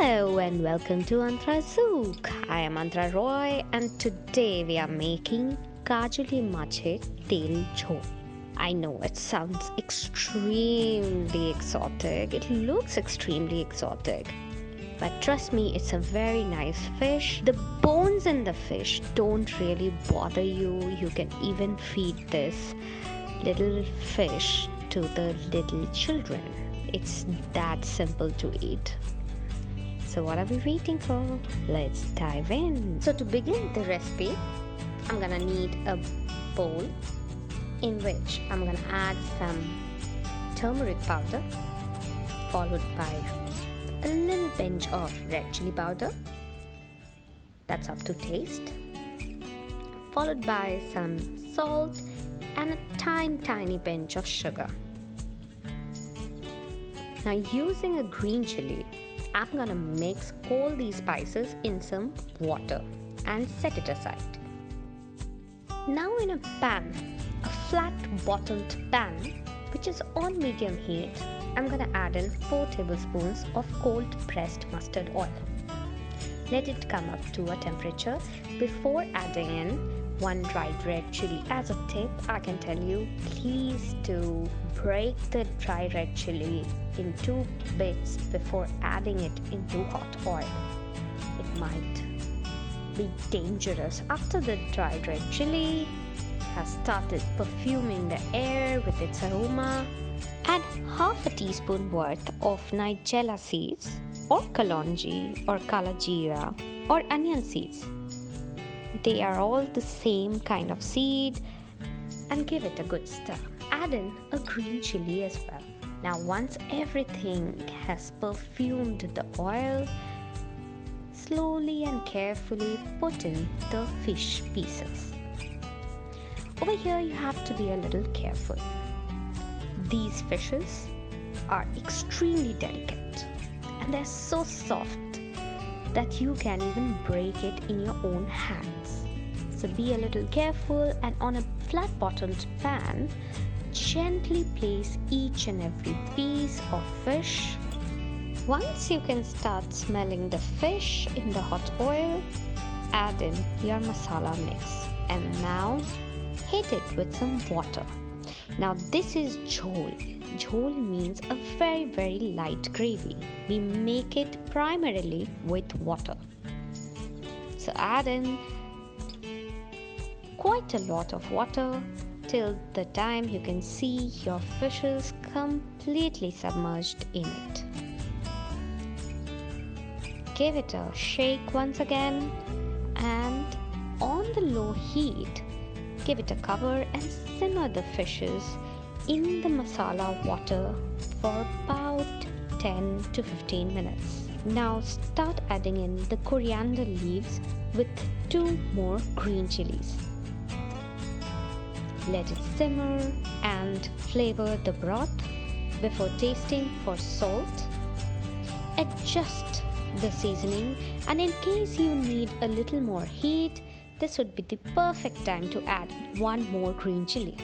Hello and welcome to Antra Zook. I am Antra Roy and today we are making Kajoli Maacher Tel Jhol. I know it sounds extremely exotic. It looks extremely exotic. But trust me, it's a very nice fish. The bones in the fish don't really bother you. You can even feed this little fish to the little children. It's that simple to eat. So what are we waiting for? Let's dive in. So to begin the recipe, I'm gonna need a bowl in which I'm gonna add some turmeric powder, followed by a little pinch of red chili powder, that's up to taste, followed by some salt and a tiny pinch of sugar. Now using a green chili, I'm gonna mix all these spices in some water and set it aside. Now in a pan, a flat bottomed pan which is on medium heat, I'm gonna add in 4 tablespoons of cold pressed mustard oil. Let it come up to a temperature before adding in 1 dried red chili. As a tip, I can tell you, please do break the dry red chili in 2 bits before adding it into hot oil. It might be dangerous. After the dried red chili has started perfuming the air with its aroma, add half a teaspoon worth of nigella seeds or kalonji or kala jeera or onion seeds. They are all the same kind of seed, and give it a good stir. Add in a green chili as well. Now once everything has perfumed the oil, slowly and carefully put in the fish pieces. Over here you have to be a little careful. These fishes are extremely delicate and they're so soft that you can even break it in your own hands. So be a little careful, and on a flat bottomed pan, gently place each and every piece of fish. Once you can start smelling the fish in the hot oil, add in your masala mix and now hit it with some water. Now this is jhol. Jhol means a very light gravy. We make it primarily with water. So add in quite a lot of water till the time you can see your fishes completely submerged in it. Give it a shake once again, and on the low heat, give it a cover and simmer the fishes in the masala water for about 10 to 15 minutes. Now start adding in the coriander leaves with 2 more green chilies. Let it simmer and flavor the broth before tasting for salt. Adjust the seasoning, and in case you need a little more heat, this would be the perfect time to add 1 more green chili.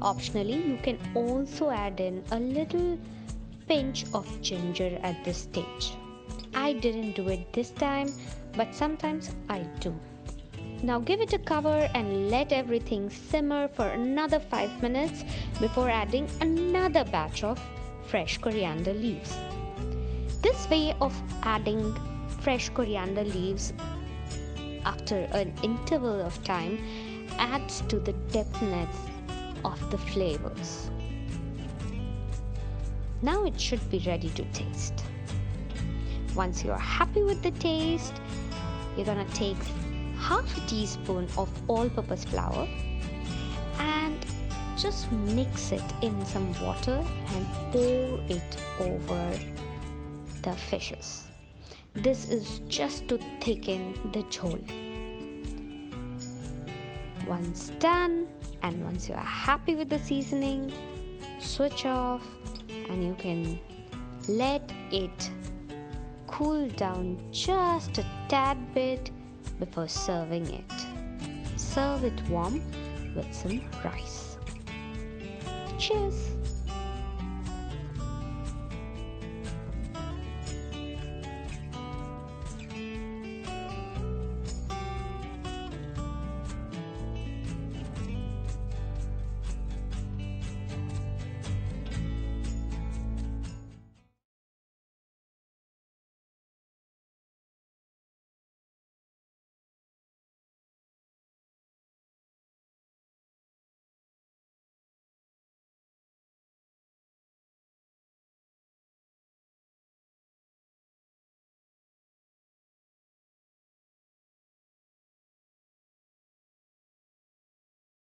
Optionally, you can also add in a little pinch of ginger at this stage. I didn't do it this time, but sometimes I do. Now give it a cover and let everything simmer for another 5 minutes before adding another batch of fresh coriander leaves. This way of adding fresh coriander leaves after an interval of time adds to the depthness of the flavors. Now it should be ready to taste. Once you're happy with the taste, you're gonna take half a teaspoon of all-purpose flour and just mix it in some water and pour it over the fishes. This is just to thicken the jhol. Once done, and once you are happy with the seasoning, switch off and you can let it cool down just a tad bit before serving it. Serve it warm with some rice. Cheers!